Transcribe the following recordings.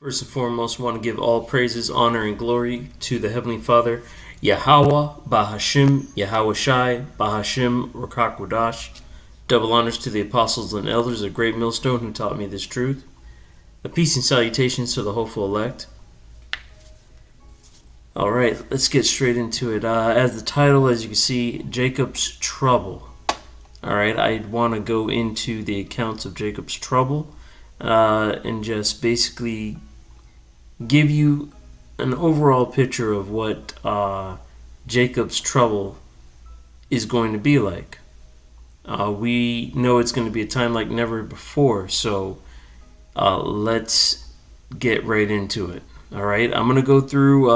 First and foremost, want to give all praises, honor, and glory to the Heavenly Father, Yahweh, Bahashim, Yahweh Shai, Bahashim, Rakakwadash. Double honors to the apostles and elders of Great Millstone who taught me this truth. A peace and salutations to the hopeful elect. Alright, let's get straight into it. As the title, as you can see, Jacob's Trouble. Alright, I want to go into the accounts of Jacob's trouble and just basically give you an overall picture of what Jacob's trouble is going to be like. We know it's going to be a time like never before, so let's get right into it. Alright, I'm going to go through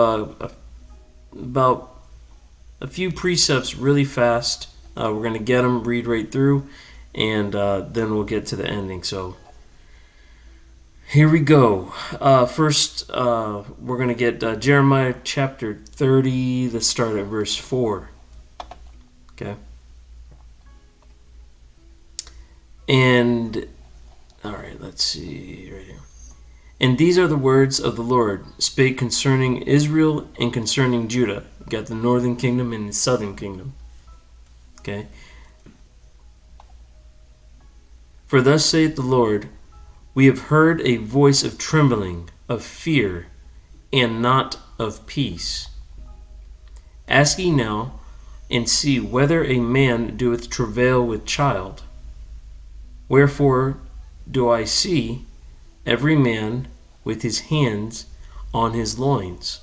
about a few precepts really fast. We're going to get them, read right through, and then we'll get to the ending. So here we go. First, we're going to get Jeremiah chapter 30. Let's start at verse 4. Okay. And, alright, let's see right here. And these are the words of the Lord, spake concerning Israel and concerning Judah. You got the northern kingdom and the southern kingdom. Okay. For thus saith the Lord, we have heard a voice of trembling, of fear, and not of peace. Ask ye now, and see whether a man doeth travail with child. Wherefore do I see every man with his hands on his loins,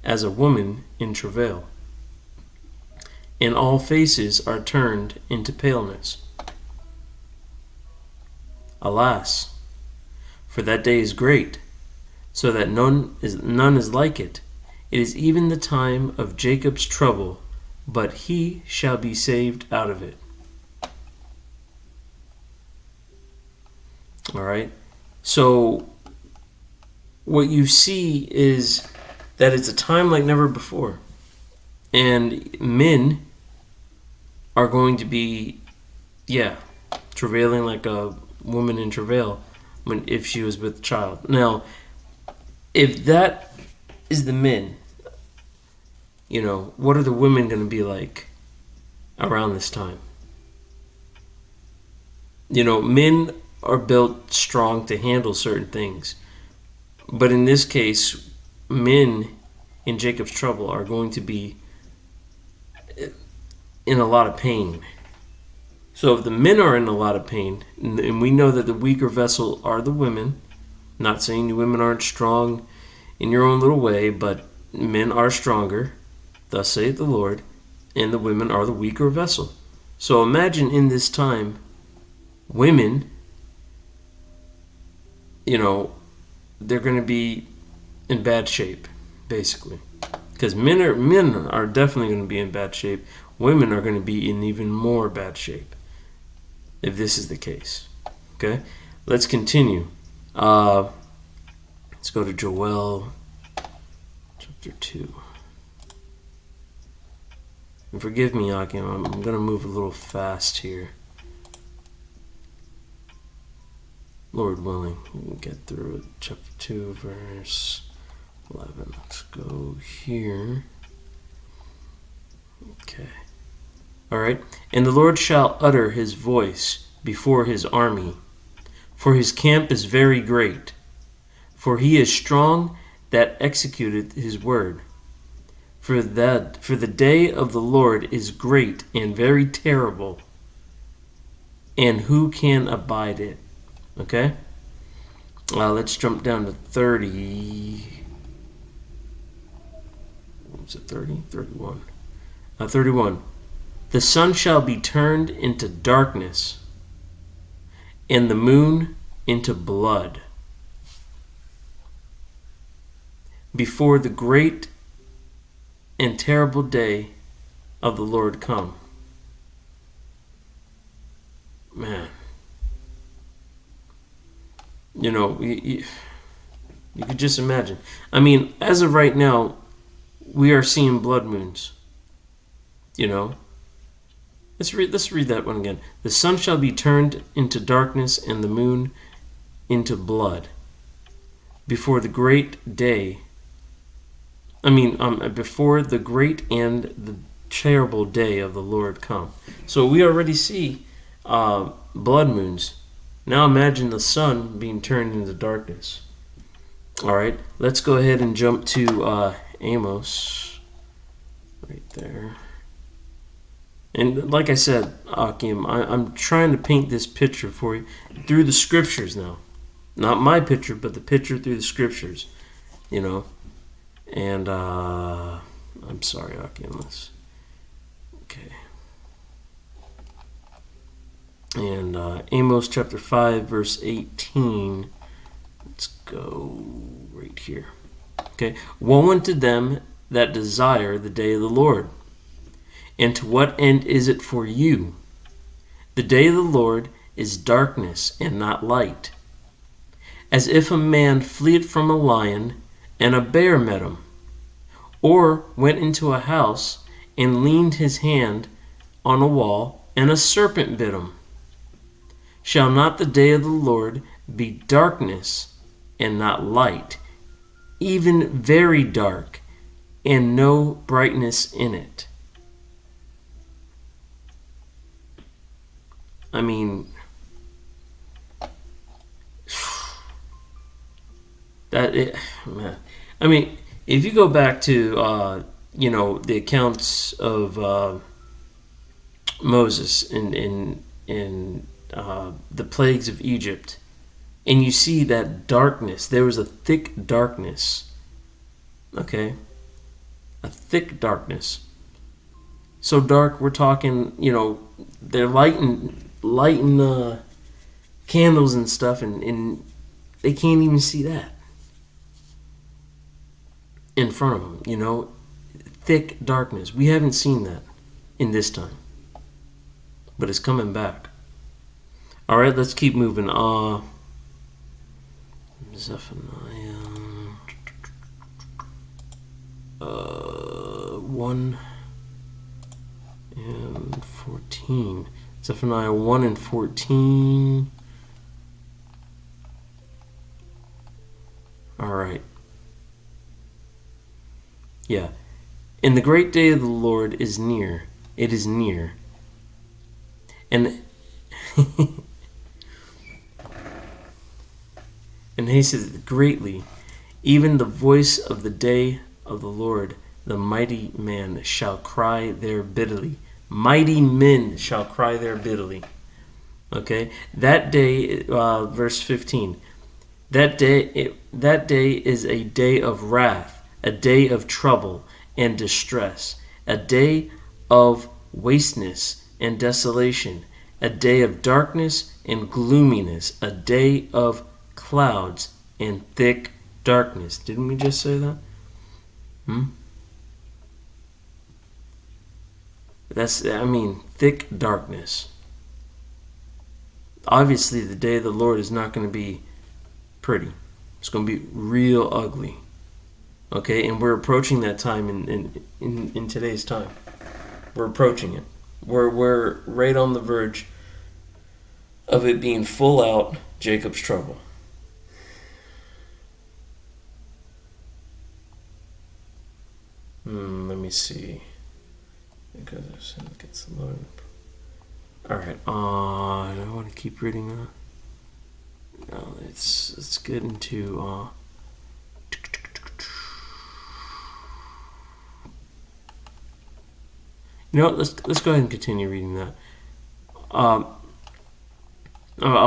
as a woman in travail. And all faces are turned into paleness. Alas, for that day is great, so that none is like it. It is even the time of Jacob's trouble, but he shall be saved out of it. Alright, so what you see is that it's a time like never before. And men are going to be, travailing like a woman in travail if she was with a child. Now, if that is the men, what are the women going to be like around this time? Men are built strong to handle certain things. But in this case, men in Jacob's trouble are going to be in a lot of pain. So if the men are in a lot of pain, and we know that the weaker vessel are the women, not saying the women aren't strong in your own little way, but men are stronger, thus saith the Lord, and the women are the weaker vessel. So imagine in this time, women, they're going to be in bad shape, basically. Because men are definitely going to be in bad shape. Women are going to be in even more bad shape, if this is the case. Okay? Let's continue. Let's go to Joel chapter 2. And forgive me, Akim, I'm going to move a little fast here. Lord willing, we can get through it. Chapter 2, verse 11. Let's go here. Okay. Alright. And the Lord shall utter his voice before his army, for his camp is very great. For he is strong that executeth his word. For the day of the Lord is great and very terrible, and who can abide it? Okay? Let's jump down to 30. Was it 30? 31. 31. The sun shall be turned into darkness, and the moon into blood, before the great and terrible day of the Lord come. Man. You could just imagine. I mean, as of right now, we are seeing blood moons. Let's read that one again. The sun shall be turned into darkness and the moon into blood before the great day. Before the great and the terrible day of the Lord come. So we already see blood moons. Now imagine the sun being turned into darkness. All right, let's go ahead and jump to Amos, right there. And like I said, Akim, I'm trying to paint this picture for you through the scriptures now. Not my picture, but the picture through the scriptures, And I'm sorry, Akim. Okay. And Amos chapter 5, verse 18. Let's go right here. Okay. Woe unto them that desire the day of the Lord. And to what end is it for you? The day of the Lord is darkness and not light. As if a man fleeth from a lion, and a bear met him, or went into a house, and leaned his hand on a wall, and a serpent bit him. Shall not the day of the Lord be darkness and not light, even very dark, and no brightness in it? Man. If you go back to the accounts of Moses in the plagues of Egypt, and you see that darkness, there was a thick darkness. Okay, a thick darkness. So dark, we're talking, they're lighting candles and stuff, and they can't even see that in front of them, thick darkness. We haven't seen that in this time, but it's coming back. All right, let's keep moving. Zephaniah 1 and 14. Zephaniah 1 and 14. All right. Yeah. And the great day of the Lord is near. It is near. And and hasteth greatly, even the voice of the day of the Lord, the mighty man shall cry there bitterly. Mighty men shall cry there bitterly. Okay? That day, verse 15. That day is a day of wrath, a day of trouble and distress, a day of wasteness and desolation, a day of darkness and gloominess, a day of clouds and thick darkness. Didn't we just say that? Thick darkness. Obviously, the day of the Lord is not going to be pretty. It's going to be real ugly. Okay, and we're approaching that time in today's time. We're approaching it. We're right on the verge of it being full out Jacob's trouble. Let me see. Because I get loaded. All right. I don't want to keep reading that. No, let's get into. Let's go ahead and continue reading that. I'll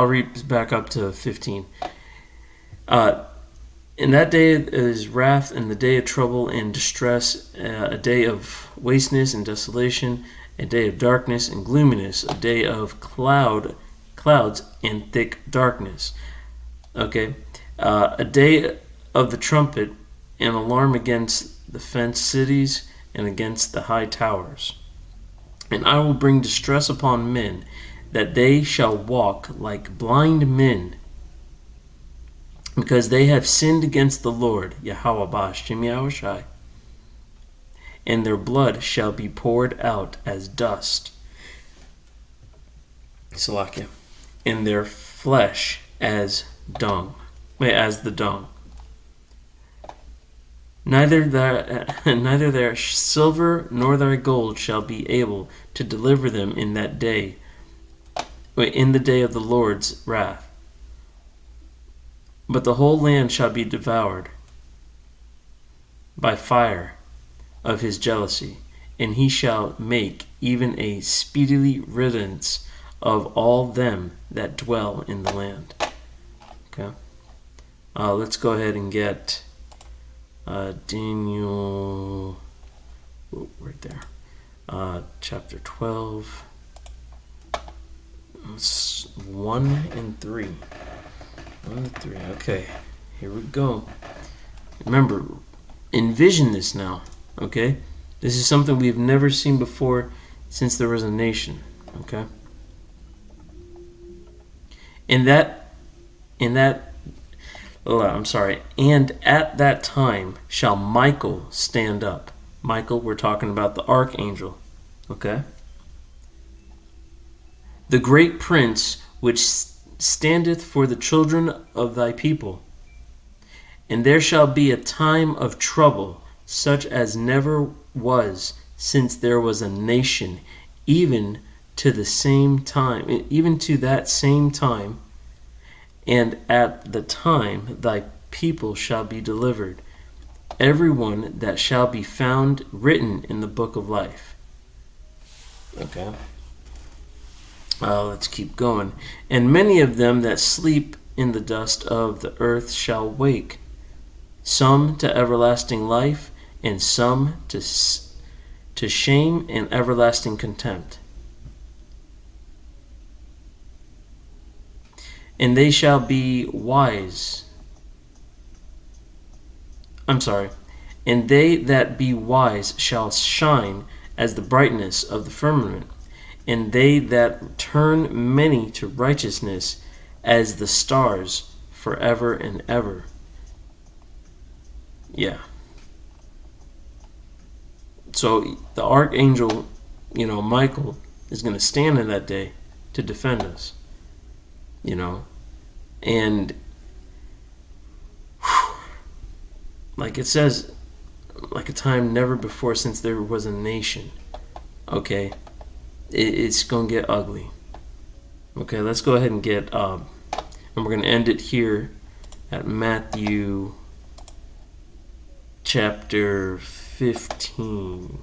read back up to 15. In that day is wrath, and the day of trouble and distress, a day of wasteness and desolation, a day of darkness and gloominess, a day of clouds and thick darkness. Okay, a day of the trumpet and alarm against the fenced cities and against the high towers. And I will bring distress upon men, that they shall walk like blind men, because they have sinned against the Lord, Yahweh Ba'ashem Yahushai, and their blood shall be poured out as dust, and their flesh as dung, as the dung. Neither their silver nor their gold shall be able to deliver them in the day of the Lord's wrath. But the whole land shall be devoured by fire of his jealousy, and he shall make even a speedily riddance of all them that dwell in the land. Okay. Let's go ahead and get Daniel, right there, chapter 12, 1 and 3. 1 and 3. Okay, here we go. Remember, envision this now. Okay, this is something we've never seen before since there was a nation. Okay, and at that time shall Michael stand up. Michael, we're talking about the archangel. Okay, the great prince which standeth for the children of thy people. And there shall be a time of trouble, such as never was since there was a nation, even to that same time, and at the time thy people shall be delivered, every one that shall be found written in the book of life. Okay. Let's keep going. And many of them that sleep in the dust of the earth shall wake, some to everlasting life, and some to shame and everlasting contempt. And they shall be wise. And they that be wise shall shine as the brightness of the firmament, and they that turn many to righteousness as the stars forever and ever. Yeah. So the archangel, Michael, is going to stand in that day to defend us. And like it says, like a time never before since there was a nation. Okay, it's going to get ugly. Okay, let's go ahead and get, and we're going to end it here at Matthew chapter 15.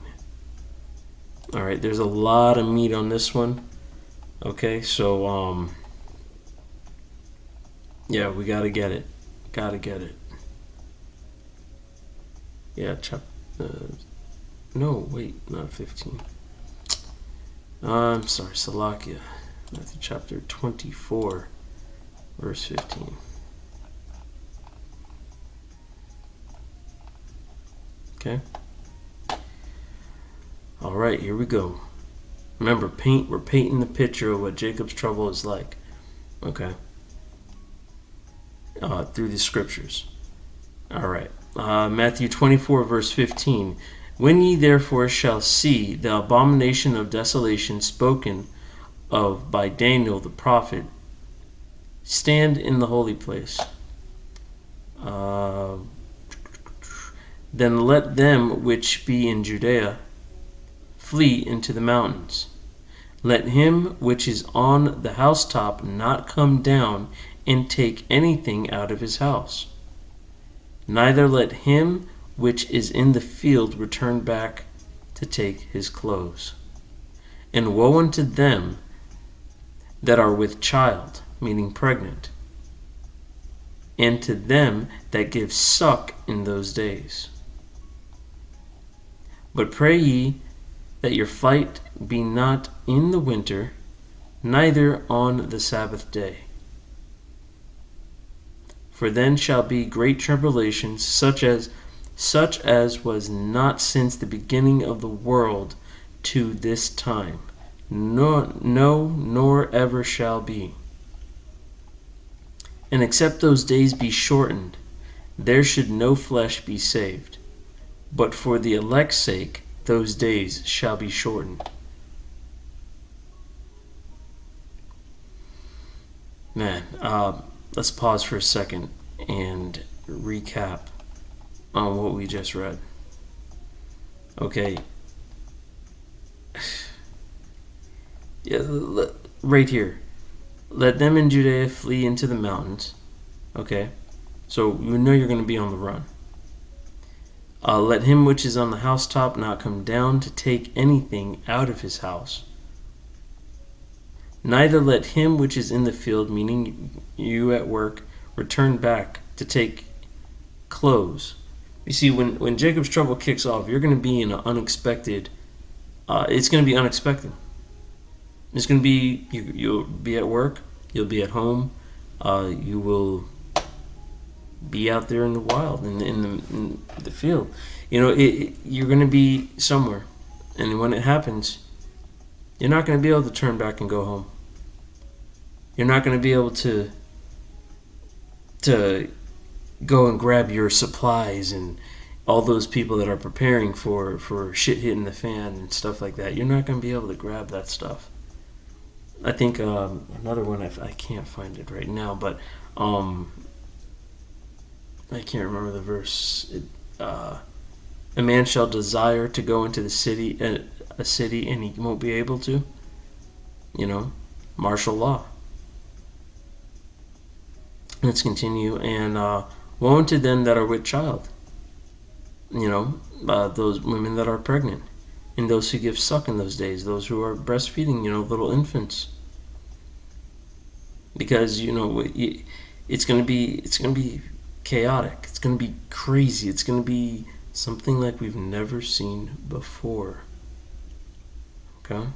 All right, there's a lot of meat on this one. Okay, so yeah, we gotta get it. Yeah, no, wait, not 15. I'm sorry, Salakia. Matthew chapter 24, verse 15. Okay. All right, here we go. Remember, we're painting the picture of what Jacob's trouble is like. Okay. Through the scriptures. All right. Matthew 24, verse 15. When ye therefore shall see the abomination of desolation spoken of by Daniel the prophet, stand in the holy place. Then let them which be in Judea flee into the mountains. Let him which is on the housetop not come down and take anything out of his house. Neither let him which is in the field return back to take his clothes. And woe unto them that are with child, meaning pregnant, and to them that give suck in those days. But pray ye that your flight be not in the winter, neither on the Sabbath day. For then shall be great tribulations, such as was not since the beginning of the world to this time, nor ever shall be. And except those days be shortened, there should no flesh be saved. But for the elect's sake, those days shall be shortened. Man, let's pause for a second and recap on what we just read. Okay. Yeah, right here. Let them in Judea flee into the mountains. Okay. So you know you're going to be on the run. Let him which is on the housetop not come down to take anything out of his house. Neither let him which is in the field, meaning you at work, return back to take clothes. You see, when Jacob's trouble kicks off, you're going to be in an unexpected. It's going to be unexpected. It's going to be you'll be at work, you'll be at home, you will be out there in the wild, in the field. You're going to be somewhere, and when it happens, you're not going to be able to turn back and go home. You're not going to be able to go and grab your supplies and all those people that are preparing for shit hitting the fan and stuff like that. You're not going to be able to grab that stuff. I think another one, I can't find it right now, but I can't remember the verse. A man shall desire to go into the city, a city, and he won't be able to. Martial law. Let's continue. And woe unto them that are with child. Those women that are pregnant, and those who give suck in those days, those who are breastfeeding, little infants. Because it's gonna be chaotic. It's gonna be crazy. It's gonna be something like we've never seen before. Okay?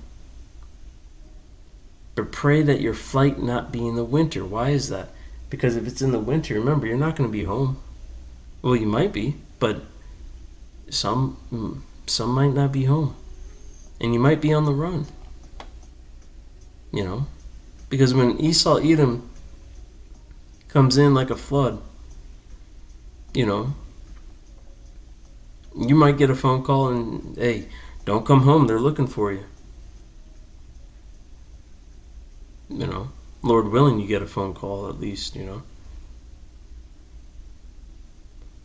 But pray that your flight not be in the winter. Why is that? Because if it's in the winter, remember, you're not going to be home. Well, you might be, but some might not be home. And you might be on the run. Because when Esau Edom comes in like a flood, you might get a phone call and, hey, don't come home, they're looking for you. Lord willing, you get a phone call at least,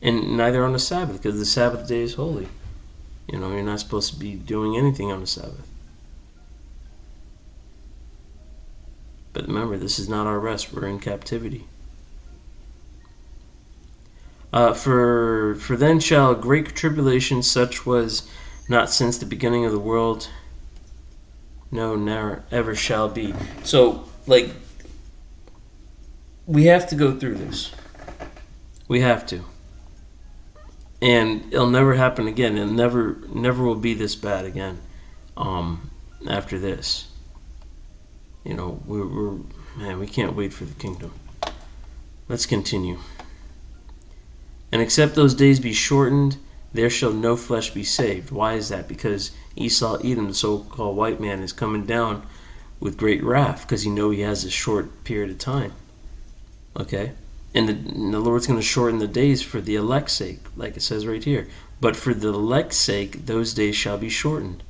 And neither on the Sabbath, because the Sabbath day is holy. You're not supposed to be doing anything on the Sabbath. But remember, this is not our rest. We're in captivity. For then shall great tribulation, such was not since the beginning of the world, no, never ever shall be. So, we have to go through this. We have to. And it'll never happen again. It never will be this bad again. After this, we can't wait for the kingdom. Let's continue. And except those days be shortened, there shall no flesh be saved. Why is that? Because Esau Edom, the so-called white man, is coming down with great wrath because he has a short period of time. Okay? And the Lord's going to shorten the days for the elect's sake, like it says right here. But for the elect's sake, those days shall be shortened.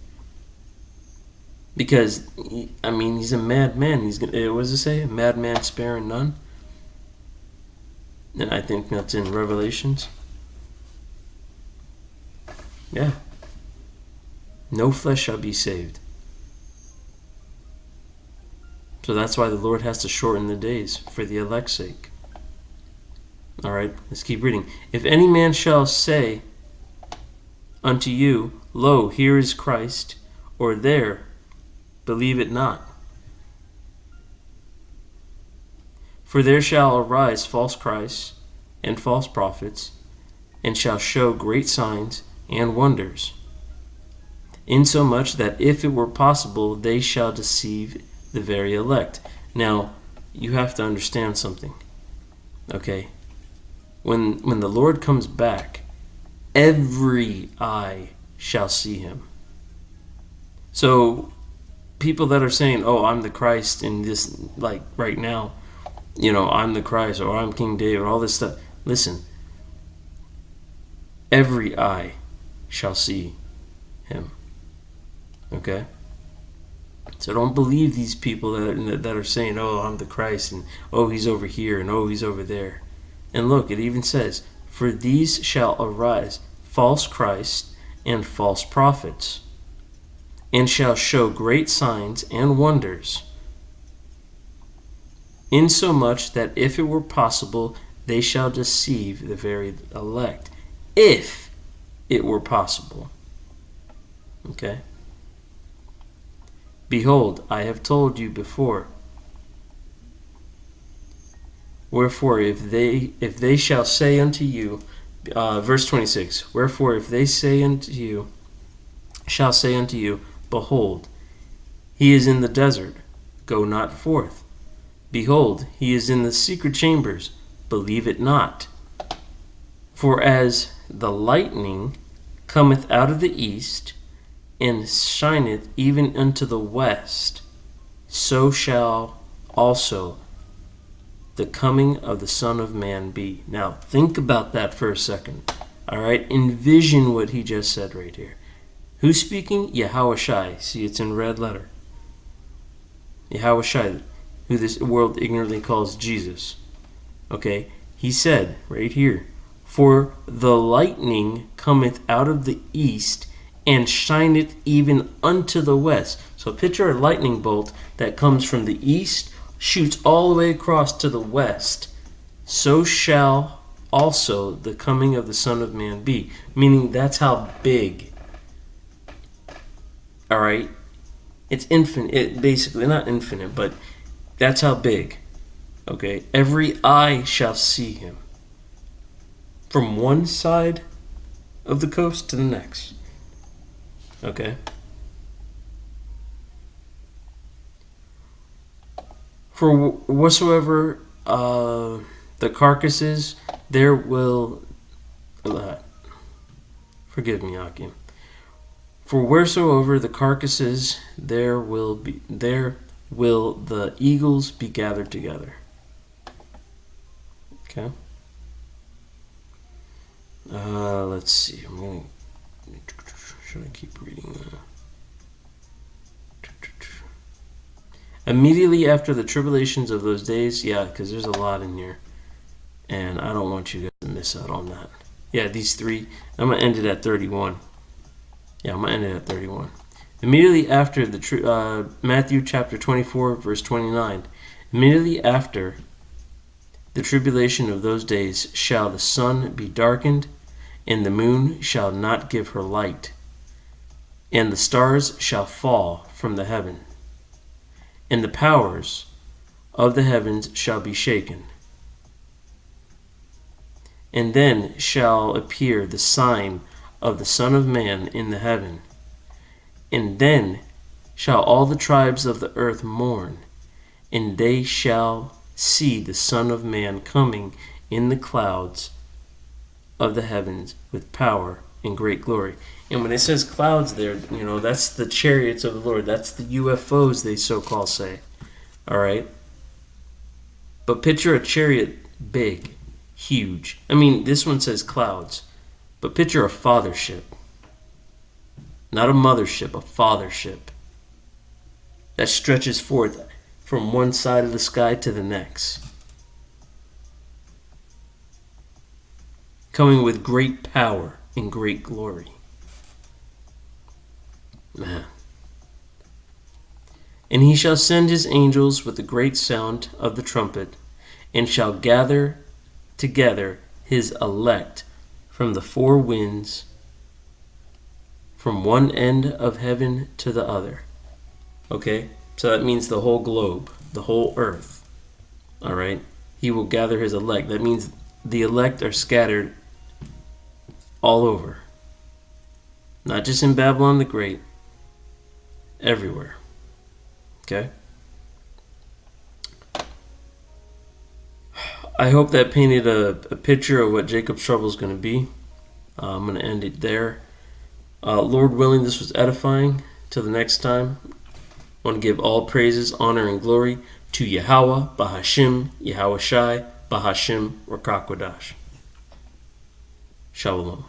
Because, he's a madman. What does it say? A madman sparing none? And I think that's in Revelations. Yeah. No flesh shall be saved. So that's why the Lord has to shorten the days for the elect's sake. Alright, let's keep reading. If any man shall say unto you, Lo, here is Christ, or there, believe it not. For there shall arise false Christs and false prophets, and shall show great signs and wonders, insomuch that if it were possible, they shall deceive the very elect. Now, you have to understand something. Okay? When the Lord comes back, every eye shall see him. So, people that are saying, oh, I'm the Christ in this, right now, I'm the Christ, or I'm King David, all this stuff. Listen, every eye shall see him. Okay? So don't believe these people that are saying, oh, I'm the Christ, and oh, he's over here, and oh, he's over there. And look, it even says, For these shall arise false Christs and false prophets, and shall show great signs and wonders, insomuch that if it were possible, they shall deceive the very elect. If it were possible. Okay? Behold, I have told you before. Wherefore, if they shall say unto you, verse 26, wherefore, if they shall say unto you, behold, he is in the desert, go not forth. Behold, he is in the secret chambers, believe it not. For as the lightning cometh out of the east, and shineth even unto the west, so shall also the coming of the Son of Man be. Now, think about that for a second. All right? Envision what he just said right here. Who's speaking? Yahushua. See, it's in red letter. Yahushua, who this world ignorantly calls Jesus. Okay? He said right here, for the lightning cometh out of the east, and shineth even unto the west. So picture a lightning bolt that comes from the east, shoots all the way across to the west. So shall also the coming of the Son of Man be. Meaning that's how big. Alright? It's infinite. Basically, not infinite, but that's how big. Okay? Every eye shall see him. From one side of the coast to the next. Okay? For whatsoever the carcasses, there will... forgive me, Akim. For wheresoever the carcasses, there will the eagles be gathered together. Okay? Let's see. Should I keep reading that? Immediately after the tribulations of those days, yeah, because there's a lot in here, and I don't want you guys to miss out on that. Yeah, these three. I'm going to end it at 31. Yeah, I'm going to end it at 31. Immediately after the Matthew chapter 24, verse 29. Immediately after the tribulation of those days shall the sun be darkened, and the moon shall not give her light, and the stars shall fall from the heaven, and the powers of the heavens shall be shaken. And then shall appear the sign of the Son of Man in the heaven. And then shall all the tribes of the earth mourn, and they shall see the Son of Man coming in the clouds of the heavens with power and great glory. And when it says clouds there, that's the chariots of the Lord. That's the UFOs, they so-called say. All right? But picture a chariot big, huge. I mean, this one says clouds. But picture a fathership. Not a mothership, a fathership. That stretches forth from one side of the sky to the next. Coming with great power and great glory. Man. And he shall send his angels with a great sound of the trumpet, and shall gather together his elect from the four winds, from one end of heaven to the other. Okay? So that means the whole globe, the whole earth. All right? He will gather his elect. That means the elect are scattered all over. Not just in Babylon the Great. Everywhere. Okay? I hope that painted a picture of what Jacob's trouble is going to be. I'm going to end it there. Lord willing, this was edifying. Till the next time, I want to give all praises, honor, and glory to Yahweh, Bahashim, Yahushai, Bahashim, Rakakwadash. Shalom.